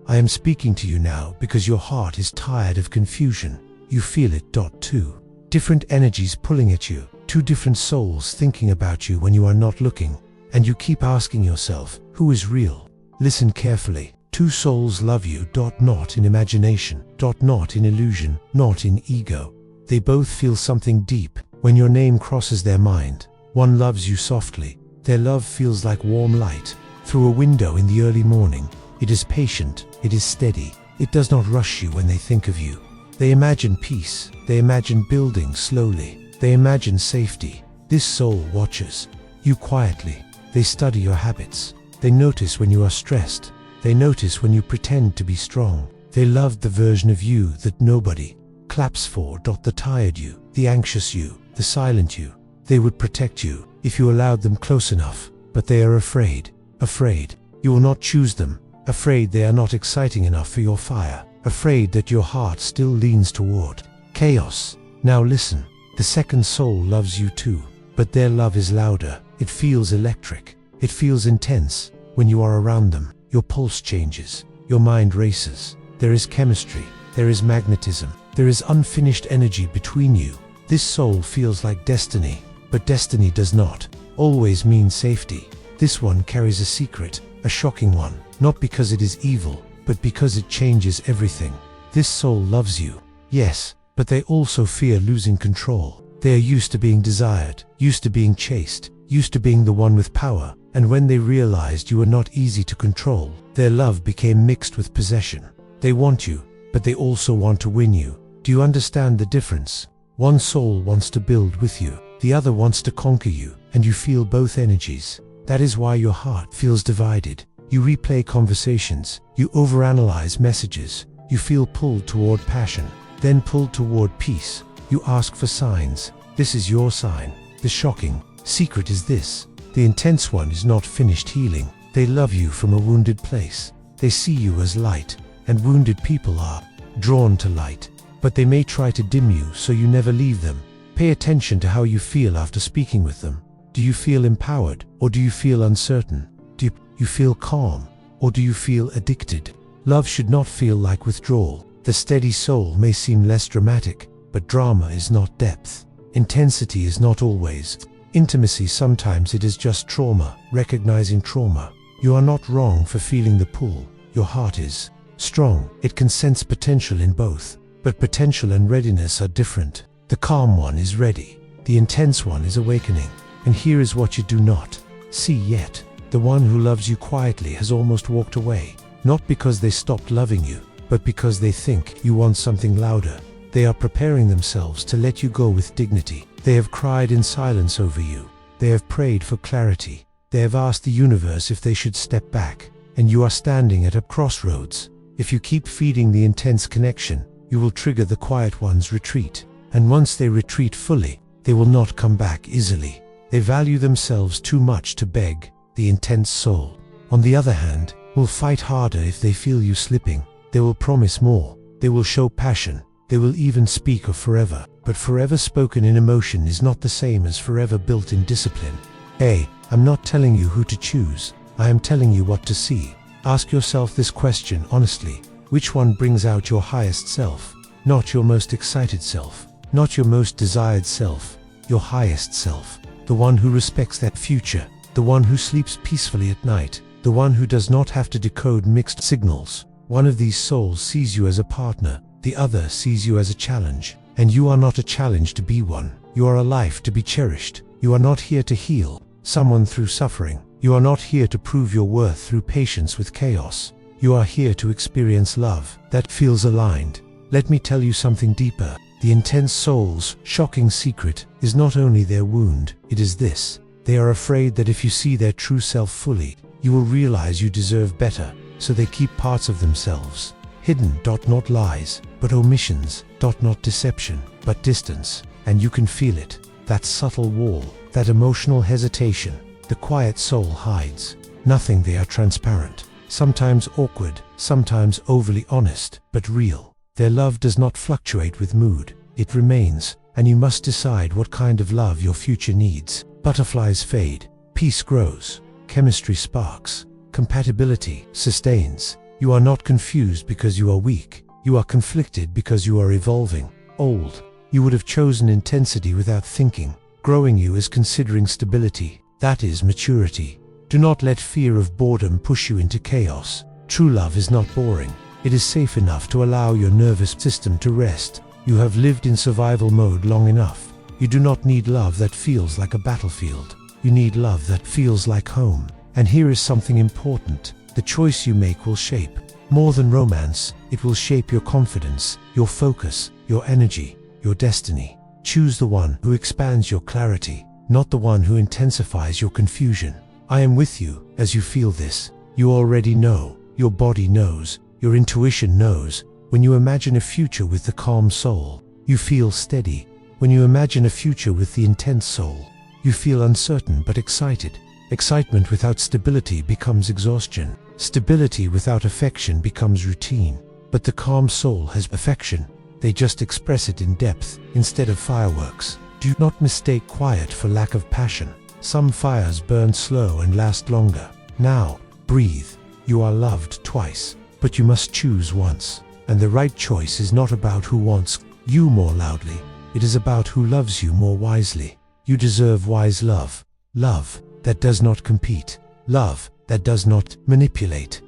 I am speaking to you now because your heart is tired of confusion. You feel it. Two different energies pulling at you, two different souls thinking about you when you are not looking, and you keep asking yourself, who is real? Listen carefully. Two souls love you. Not in imagination, not in illusion, not in ego. They both feel something deep when your name crosses their mind. One loves you softly. Their love feels like warm light through a window in the early morning. It is patient, it is steady. It does not rush you when they think of you. They imagine peace, they imagine building slowly, they imagine safety. This soul watches you quietly. They study your habits. They notice when you are stressed. They notice when you pretend to be strong. They love the version of you that nobody claps for. The tired you, the anxious you, the silent you. They would protect you if you allowed them close enough, but they are afraid. Afraid you will not choose them. Afraid they are not exciting enough for your fire. Afraid that your heart still leans toward chaos. Now listen, the second soul loves you too, but their love is louder. It feels electric. It feels intense. When you are around them, your pulse changes. Your mind races. There is chemistry. There is magnetism. There is unfinished energy between you. This soul feels like destiny, but destiny does not always mean safety. This one carries a secret, a shocking one, not because it is evil, but because it changes everything. This soul loves you, yes, but they also fear losing control. They are used to being desired, used to being chased, used to being the one with power, and when they realized you were not easy to control, their love became mixed with possession. They want you, but they also want to win you. Do you understand the difference? One soul wants to build with you, the other wants to conquer you, and you feel both energies. That is why your heart feels divided. You replay conversations, you overanalyze messages, you feel pulled toward passion, then pulled toward peace. You ask for signs. This is your sign. The shocking secret is this: the intense one is not finished healing. They love you from a wounded place. They see you as light, and wounded people are drawn to light. But they may try to dim you so you never leave them. Pay attention to how you feel after speaking with them. Do you feel empowered, or do you feel uncertain? Do you feel calm, or do you feel addicted? Love should not feel like withdrawal. The steady soul may seem less dramatic, but drama is not depth. Intensity is not always intimacy. Sometimes it is just trauma. Recognizing trauma. You are not wrong for feeling the pull. Your heart is strong. It can sense potential in both, but potential and readiness are different. The calm one is ready. The intense one is awakening. And here is what you do not see yet. The one who loves you quietly has almost walked away, not because they stopped loving you, but because they think you want something louder. They are preparing themselves to let you go with dignity. They have cried in silence over you. They have prayed for clarity. They have asked the universe if they should step back. And you are standing at a crossroads. If you keep feeding the intense connection, you will trigger the quiet one's retreat. And once they retreat fully, they will not come back easily. They value themselves too much to beg. The intense soul, on the other hand, will fight harder if they feel you slipping. They will promise more. They will show passion. They will even speak of forever. But forever spoken in emotion is not the same as forever built in discipline. Hey, I'm not telling you who to choose. I am telling you what to see. Ask yourself this question honestly. Which one brings out your highest self? Not your most excited self. Not your most desired self. Your highest self. The one who respects that future. The one who sleeps peacefully at night. The one who does not have to decode mixed signals. One of these souls sees you as a partner. The other sees you as a challenge. And you are not a challenge to be one. You are a life to be cherished. You are not here to heal someone through suffering. You are not here to prove your worth through patience with chaos. You are here to experience love that feels aligned. Let me tell you something deeper. The intense soul's shocking secret is not only their wound, it is this. They are afraid that if you see their true self fully, you will realize you deserve better, so they keep parts of themselves hidden. Not lies, but omissions. Not deception, but distance. And you can feel it. That subtle wall, that emotional hesitation. The quiet soul hides nothing. They are transparent, sometimes awkward, sometimes overly honest, but real. Their love does not fluctuate with mood. It remains, and you must decide what kind of love your future needs. Butterflies fade, peace grows, chemistry sparks, compatibility sustains. You are not confused because you are weak. You are conflicted because you are evolving. Old. You would have chosen intensity without thinking. Growing you is considering stability. That is maturity. Do not let fear of boredom push you into chaos. True love is not boring. It is safe enough to allow your nervous system to rest. You have lived in survival mode long enough. You do not need love that feels like a battlefield. You need love that feels like home. And here is something important. The choice you make will shape. More than romance, it will shape your confidence, your focus, your energy, your destiny. Choose the one who expands your clarity, not the one who intensifies your confusion. I am with you as you feel this. You already know. Your body knows. Your intuition knows. When you imagine a future with the calm soul, you feel steady. When you imagine a future with the intense soul, you feel uncertain but excited. Excitement without stability becomes exhaustion. Stability without affection becomes routine. But the calm soul has affection. They just express it in depth instead of fireworks. Do not mistake quiet for lack of passion. Some fires burn slow and last longer. Now, breathe. You are loved twice, but you must choose once. And the right choice is not about who wants you more loudly. It is about who loves you more wisely. You deserve wise love. Love that does not compete. Love that does not manipulate.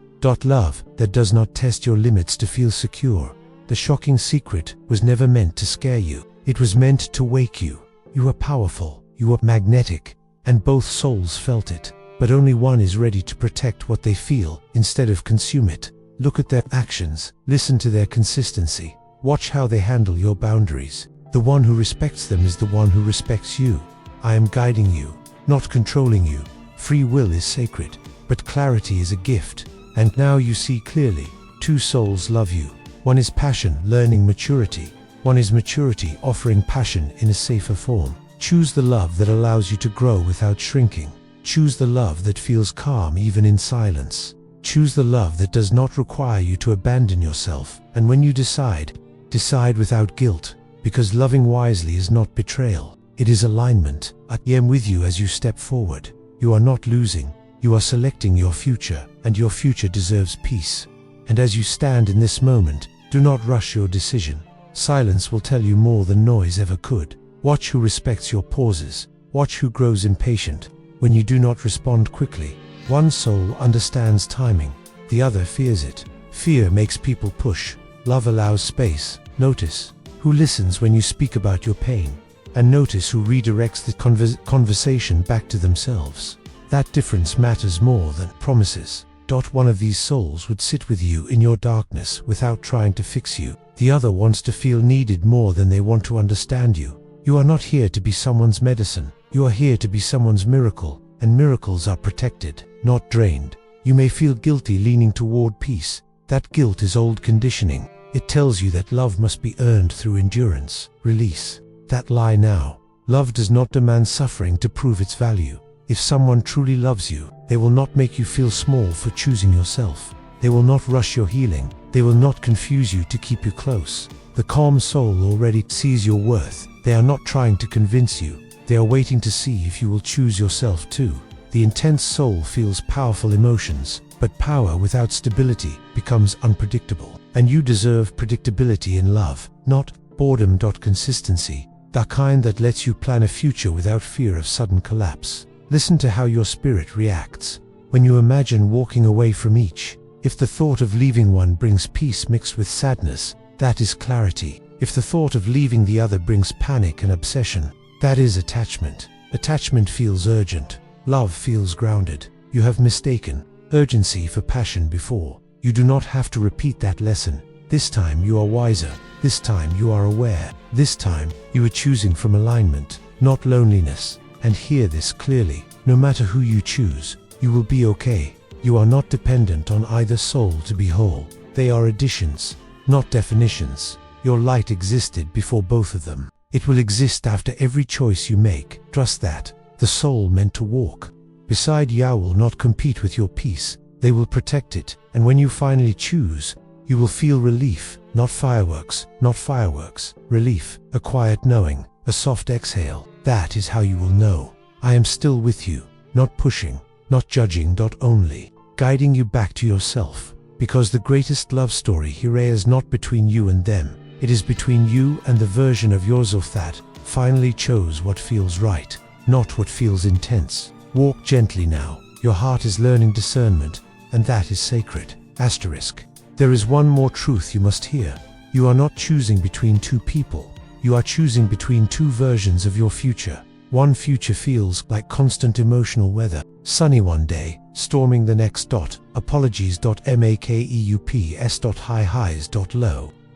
Love that does not test your limits to feel secure. The shocking secret was never meant to scare you. It was meant to wake you. You are powerful. You are magnetic. And both souls felt it. But only one is ready to protect what they feel instead of consume it. Look at their actions. Listen to their consistency. Watch how they handle your boundaries. The one who respects them is the one who respects you. I am guiding you, not controlling you. Free will is sacred, but clarity is a gift. And now you see clearly. Two souls love you. One is passion, learning maturity. One is maturity, offering passion in a safer form. Choose the love that allows you to grow without shrinking. Choose the love that feels calm even in silence. Choose the love that does not require you to abandon yourself. And when you decide without guilt, because loving wisely is not betrayal. It is alignment. I am with you as you step forward. You are not losing. You are selecting your future, and your future deserves peace. And as you stand in this moment, do not rush your decision. Silence will tell you more than noise ever could. Watch who respects your pauses. Watch who grows impatient when you do not respond quickly. One soul understands timing, the other fears it. Fear makes people push. Love allows space. Notice who listens when you speak about your pain, and notice who redirects the conversation back to themselves. That difference matters more than promises. One of these souls would sit with you in your darkness without trying to fix you. The other wants to feel needed more than they want to understand you. You are not here to be someone's medicine. You are here to be someone's miracle, and miracles are protected, not drained. You may feel guilty leaning toward peace. That guilt is old conditioning. It tells you that love must be earned through endurance. Release that lie now. Love does not demand suffering to prove its value. If someone truly loves you, they will not make you feel small for choosing yourself. They will not rush your healing. They will not confuse you to keep you close. The calm soul already sees your worth. They are not trying to convince you. They are waiting to see if you will choose yourself too. The intense soul feels powerful emotions, but power without stability becomes unpredictable. And you deserve predictability in love, not boredom. Consistency, the kind that lets you plan a future without fear of sudden collapse. Listen to how your spirit reacts when you imagine walking away from each. If the thought of leaving one brings peace mixed with sadness, that is clarity. If the thought of leaving the other brings panic and obsession, that is attachment. Attachment feels urgent. Love feels grounded. You have mistaken urgency for passion before. You do not have to repeat that lesson. This time you are wiser. This time you are aware. This time you are choosing from alignment, not loneliness. And hear this clearly. No matter who you choose, you will be okay. You are not dependent on either soul to be whole. They are additions, not definitions. Your light existed before both of them. It will exist after every choice you make. Trust that. The soul meant to walk beside you will not compete with your peace. They will protect it. And when you finally choose, you will feel relief. Not fireworks, not fireworks. Relief, a quiet knowing, a soft exhale. That is how you will know. I am still with you, not pushing, not judging. Only guiding you back to yourself. Because the greatest love story here is not between you and them. It is between you and the version of yourself that finally chose what feels right, not what feels intense. Walk gently now. Your heart is learning discernment, and that is sacred. Asterisk. There is one more truth you must hear. You are not choosing between two people. You are choosing between two versions of your future. One future feels like constant emotional weather. Sunny one day, storming the next. Apologies. Makeups. High highs.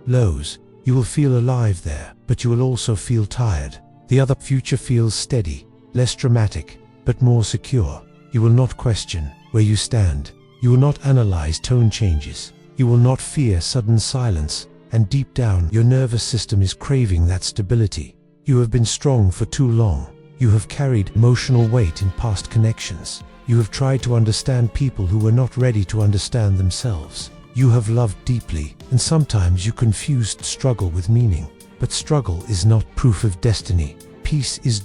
Lows. You will feel alive there, but you will also feel tired. The other future feels steady, less dramatic, but more secure. You will not question where you stand. You will not analyze tone changes. You will not fear sudden silence. And deep down, your nervous system is craving that stability. You have been strong for too long. You have carried emotional weight in past connections. You have tried to understand people who were not ready to understand themselves. You have loved deeply, and sometimes you confused struggle with meaning. But struggle is not proof of destiny. Peace is.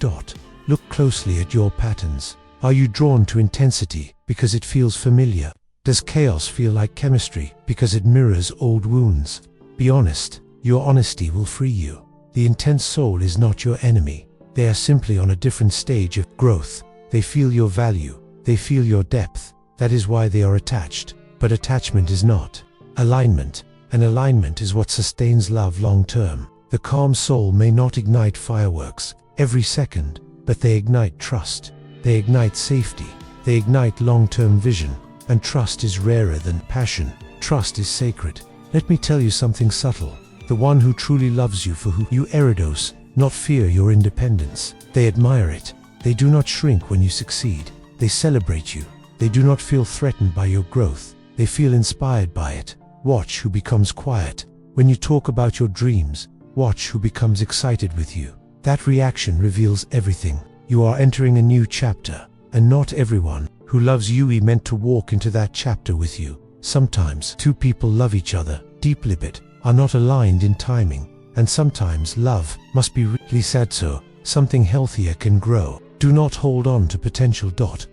Look closely at your patterns. Are you drawn to intensity because it feels familiar? Does chaos feel like chemistry because it mirrors old wounds? Be honest. Your honesty will free you. The intense soul is not your enemy. They are simply on a different stage of growth. They feel your value. They feel your depth. That is why they are attached. But attachment is not alignment. And alignment is what sustains love long term. The calm soul may not ignite fireworks every second, but they ignite trust. They ignite safety. They ignite long-term vision. And trust is rarer than passion. Trust is sacred. Let me tell you something subtle. The one who truly loves you for who you are, not fear your independence. They admire it. They do not shrink when you succeed. They celebrate you. They do not feel threatened by your growth. They feel inspired by it. Watch who becomes quiet. When you talk about your dreams, watch who becomes excited with you. That reaction reveals everything. You are entering a new chapter, and not everyone who loves you is meant to walk into that chapter with you. Sometimes two people love each other deeply but are not aligned in timing, and sometimes love must be really sad so something healthier can grow. Do not hold on to potential.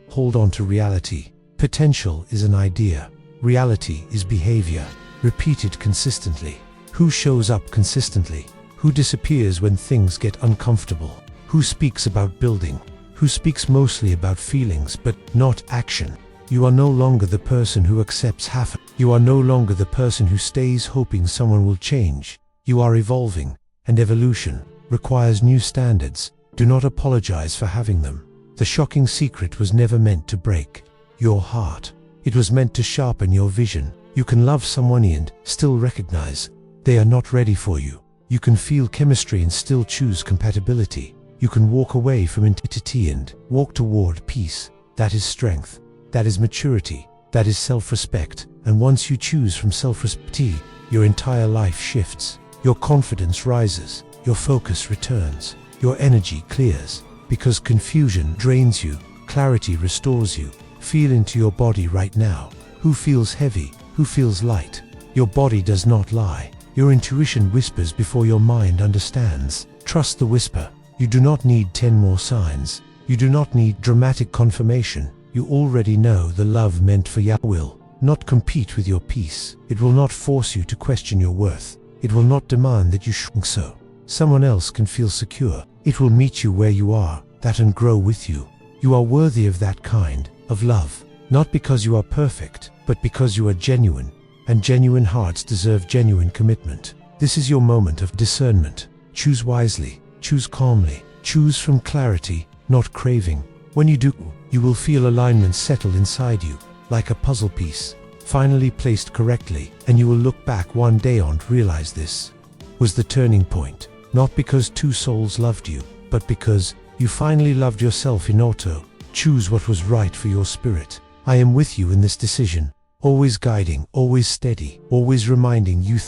Hold on to reality. Potential is an idea. Reality is behavior, repeated consistently. Who shows up consistently? Who disappears when things get uncomfortable? Who speaks about building? Who speaks mostly about feelings but not action? You are no longer the person who accepts half. You are no longer the person who stays hoping someone will change. You are evolving, and evolution requires new standards. Do not apologize for having them. The shocking secret was never meant to break your heart. It was meant to sharpen your vision. You can love someone and still recognize they are not ready for you. You can feel chemistry and still choose compatibility. You can walk away from intensity and walk toward peace. That is strength. That is maturity. That is self-respect. And once you choose from self-respect, your entire life shifts. Your confidence rises. Your focus returns. Your energy clears. Because confusion drains you, clarity restores you. Feel into your body right now. Who feels heavy? Who feels light? Your body does not lie. Your intuition whispers before your mind understands. Trust the whisper. You do not need 10 more signs. You do not need dramatic confirmation. You already know the love meant for you will not compete with your peace. It will not force you to question your worth. It will not demand that you shrink so someone else can feel secure. It will meet you where you are, that and grow with you. You are worthy of that kind of love, not because you are perfect, but because you are genuine, and genuine hearts deserve genuine commitment. This is your moment of discernment. Choose wisely, choose calmly, choose from clarity, not craving. When you do, you will feel alignment settle inside you, like a puzzle piece, finally placed correctly, and you will look back one day and realize this was the turning point. Not because two souls loved you, but because you finally loved yourself in auto. Choose what was right for your spirit. I am with you in this decision, always guiding, always steady, always reminding you.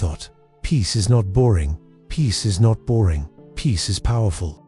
Peace is not boring. Peace is not boring. Peace is powerful.